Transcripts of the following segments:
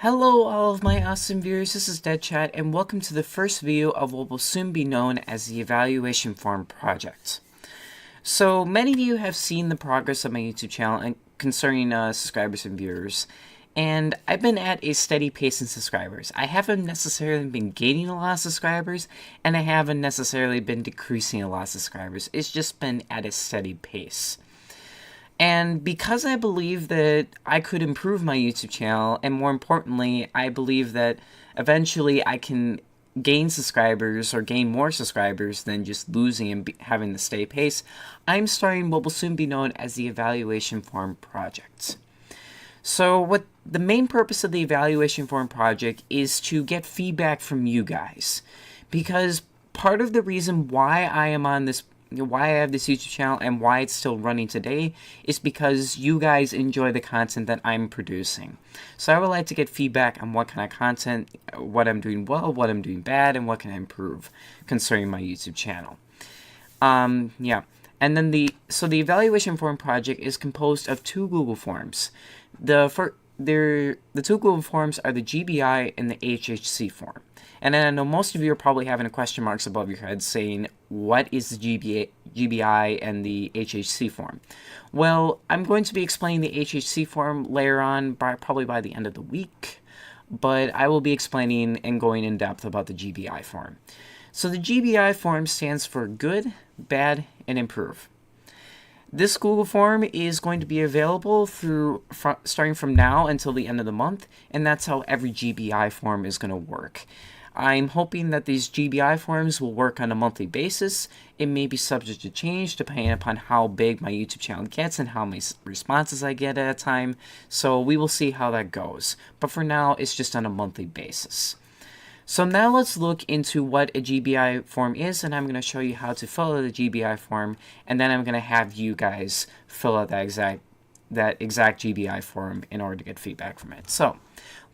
Hello all of my awesome viewers, this is Dead Chat, and welcome to the first video of what will soon be known as the Evaluation Form Project. So, many of you have seen the progress of my YouTube channel and concerning subscribers and viewers, and I've been at a steady pace in subscribers. I haven't necessarily been gaining a lot of subscribers, and I haven't necessarily been decreasing a lot of subscribers. It's just been at a steady pace. And because I believe that I could improve my YouTube channel, and more importantly, I believe that eventually I can gain subscribers or gain more subscribers than just losing and having the stay pace, I'm starting what will soon be known as the Evaluation Form Project. So what the main purpose of the Evaluation Form Project is to get feedback from you guys. Because part of the reason why I have this YouTube channel and why it's still running today is because you guys enjoy the content that I'm producing. So I would like to get feedback on what kind of content, what I'm doing well, what I'm doing bad, and what can I improve concerning my YouTube channel. Yeah. And then the evaluation form project is composed of two Google forms. The two Google forms are the GBI and the HHC form. And then I know most of you are probably having question marks above your head saying, what is the GBI and the HHC form? Well, I'm going to be explaining the HHC form later on, probably by the end of the week, but I will be explaining and going in depth about the GBI form. So the GBI form stands for good, bad, and improve. This Google form is going to be available starting from now until the end of the month, and that's how every GBI form is going to work. I'm hoping that these GBI forms will work on a monthly basis. It may be subject to change depending upon how big my YouTube channel gets and how many responses I get at a time, so we will see how that goes. But for now, it's just on a monthly basis. So now let's look into what a GBI form is, and I'm going to show you how to fill out a GBI form, and then I'm going to have you guys fill out that exact GBI form in order to get feedback from it. So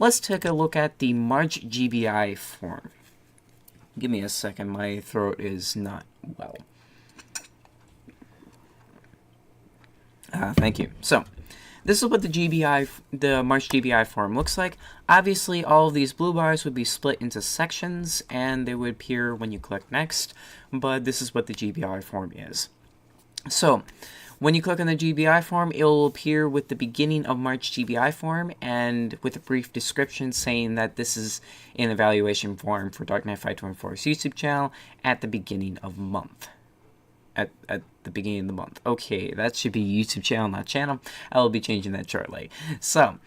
let's take a look at the March GBI form. Give me a second, my throat is not well. Thank you. So this is what the March GBI form looks like. Obviously, all of these blue bars would be split into sections, and they would appear when you click next, but this is what the GBI form is. So when you click on the GBI form, it will appear with the beginning of March GBI form and with a brief description saying that this is an evaluation form for Dark Knight 524's YouTube channel at the beginning of month. At the beginning of the month. Okay, that should be YouTube channel, not channel. I will be changing that shortly. So,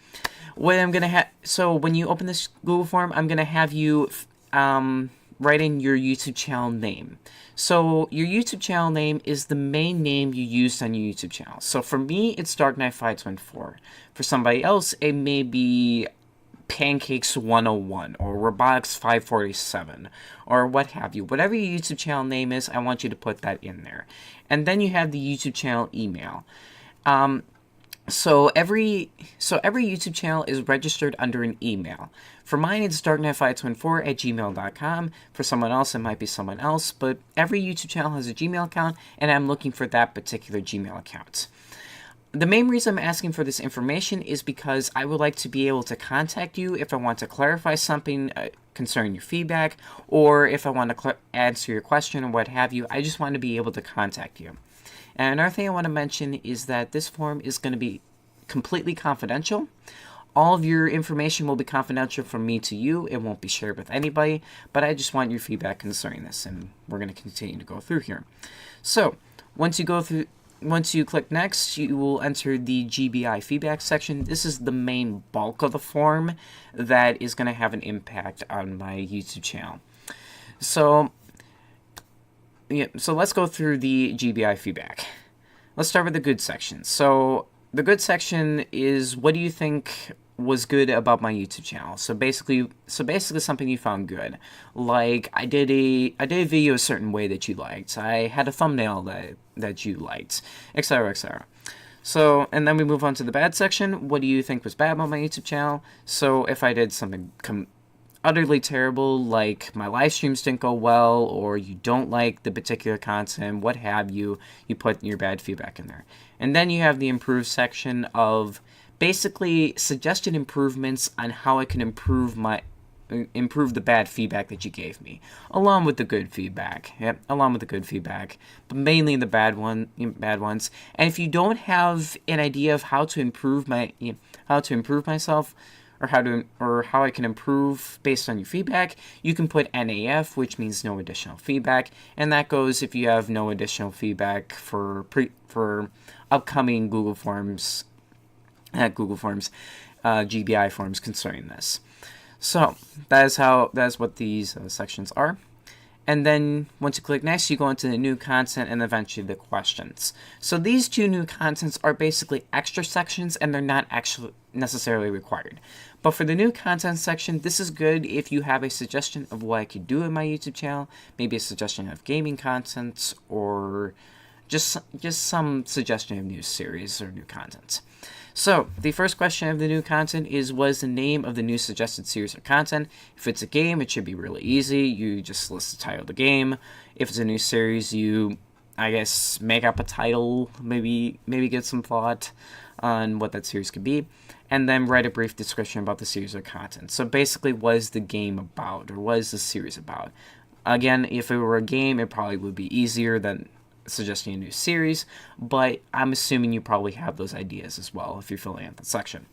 what I'm gonna have. So when you open this Google form, I'm gonna have you write in your YouTube channel name. So your YouTube channel name is the main name you used on your YouTube channel. So for me, it's Dark Knight 524. For somebody else, it may be Pancakes 101 or Robotics 547 or what have you. Whatever your YouTube channel name is, I want you to put that in there. And then you have the YouTube channel email. So every YouTube channel is registered under an email. For mine, it's darknight524@gmail.com. For someone else, it might be someone else, but every YouTube channel has a Gmail account, and I'm looking for that particular Gmail account. The main reason I'm asking for this information is because I would like to be able to contact you if I want to clarify something concerning your feedback, or if I want to answer your question or what have you. I just want to be able to contact you. And another thing I want to mention is that this form is going to be completely confidential. All of your information will be confidential from me to you. It won't be shared with anybody, but I just want your feedback concerning this, and we're going to continue to go through here. So, once you click next, you will enter the GBI feedback section. This is the main bulk of the form that is going to have an impact on my YouTube channel. So let's go through the GBI feedback. Let's start with the good section. So the good section is, what do you think was good about my YouTube channel? So basically something you found good. Like I did a video a certain way that you liked. I had a thumbnail that you liked, etc., etc. So, and then we move on to the bad section. What do you think was bad about my YouTube channel? So if I did something utterly terrible, like my live streams didn't go well, or you don't like the particular content, what have you, you put your bad feedback in there. And then you have the improved section of basically suggested improvements on how I can improve the bad feedback that you gave me, along with the good feedback. Yep, along with the good feedback, but mainly the bad ones. And if you don't have an idea of how to improve myself, or how I can improve based on your feedback, you can put NAF, which means no additional feedback, and that goes if you have no additional feedback for upcoming Google Forms GBI forms concerning this. So that's what these sections are. And then once you click next, you go into the new content and eventually the questions. So these two new contents are basically extra sections and they're not actually necessarily required. But for the new content section, this is good if you have a suggestion of what I could do in my YouTube channel, maybe a suggestion of gaming content, or just some suggestion of new series or new content. So, the first question of the new content is, what is the name of the new suggested series or content? If it's a game, it should be really easy. You just list the title of the game. If it's a new series, you, I guess, make up a title, maybe get some thought on what that series could be, and then write a brief description about the series or content. So basically, what is the game about, or what is the series about? Again, if it were a game, it probably would be easier than suggesting a new series, but I'm assuming you probably have those ideas as well if you're filling out that section.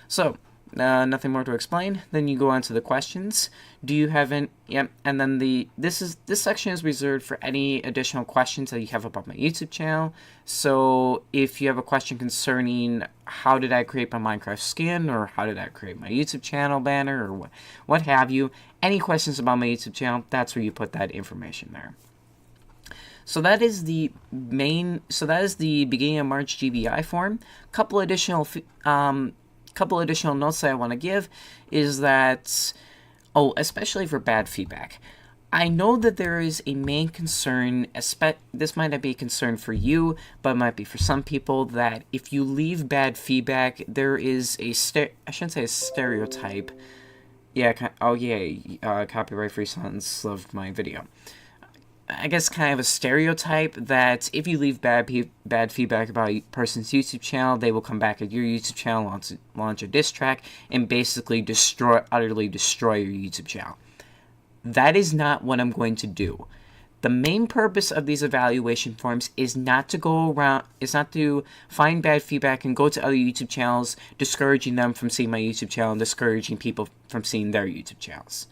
So, nothing more to explain. Then you go on to the questions. Do you have any? Yep. And then this section is reserved for any additional questions that you have about my YouTube channel. So if you have a question concerning how did I create my Minecraft skin, or how did I create my YouTube channel banner, or what have you, any questions about my YouTube channel, that's where you put that information there. So that is the beginning of March GBI form. Couple additional notes that I want to give is that, especially for bad feedback, I know that there is a main concern. This might not be a concern for you, but it might be for some people, that if you leave bad feedback, there is I shouldn't say a stereotype. Yeah. Copyright free sentence loved my video. I guess kind of a stereotype that if you leave bad feedback about a person's YouTube channel, they will come back at your YouTube channel, launch a diss track, and basically utterly destroy your YouTube channel. That is not what I'm going to do. The main purpose of these evaluation forms is not to find bad feedback and go to other YouTube channels, discouraging them from seeing my YouTube channel, and discouraging people from seeing their YouTube channels.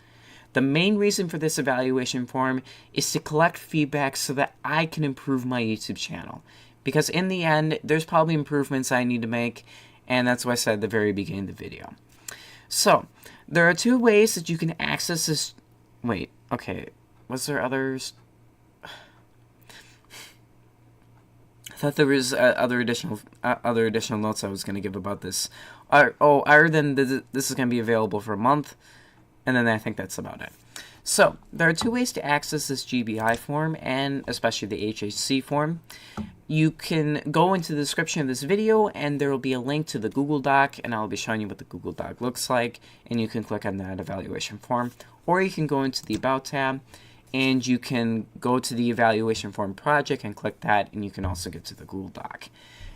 The main reason for this evaluation form is to collect feedback so that I can improve my YouTube channel. Because in the end, there's probably improvements I need to make, and that's what I said at the very beginning of the video. So, there are two ways that you can access this. Wait, okay, was there others? I thought there was other additional notes I was going to give about this. Other than this is going to be available for a month. And then I think that's about it. So, there are two ways to access this GBI form, and especially the HHC form. You can go into the description of this video, and there will be a link to the Google Doc, and I'll be showing you what the Google Doc looks like, and you can click on that evaluation form. Or you can go into the About tab, and you can go to the evaluation form project and click that, and you can also get to the Google Doc.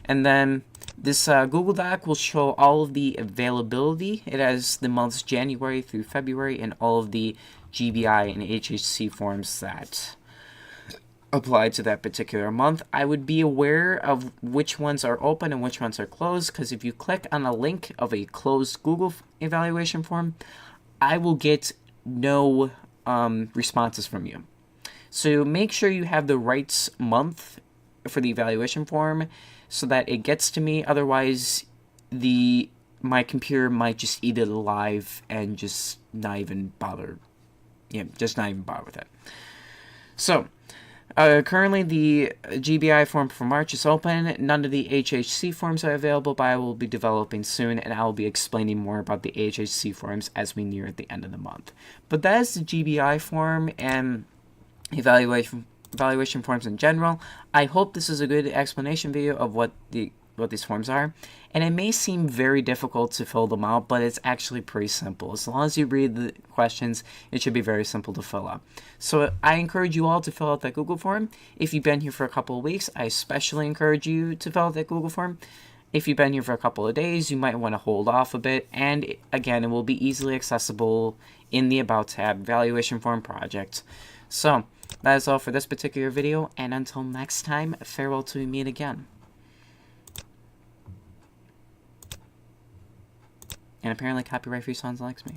And then this Google Doc will show all of the availability. It has the months January through February and all of the GBI and HHC forms that apply to that particular month. I would be aware of which ones are open and which ones are closed, because if you click on a link of a closed Google evaluation form, I will get no responses from you. So make sure you have the right month for the evaluation form, so that it gets to me. Otherwise, my computer might just eat it alive and just not even bother. Just not even bother with it. So, currently the GBI form for March is open. None of the HHC forms are available, but I will be developing soon, and I will be explaining more about the HHC forms as we near the end of the month. But that is the GBI form and evaluation forms in general. I hope this is a good explanation video of what these forms are, and it may seem very difficult to fill them out, but it's actually pretty simple. As long as you read the questions, it should be very simple to fill out. So I encourage you all to fill out that Google form. If you've been here for a couple of weeks, I especially encourage you to fill out that Google form. If you've been here for a couple of days, you might want to hold off a bit, and again, it will be easily accessible in the About tab, Valuation Form Project. So, that is all for this particular video, and until next time, farewell till we meet again. And apparently copyright free sounds likes me.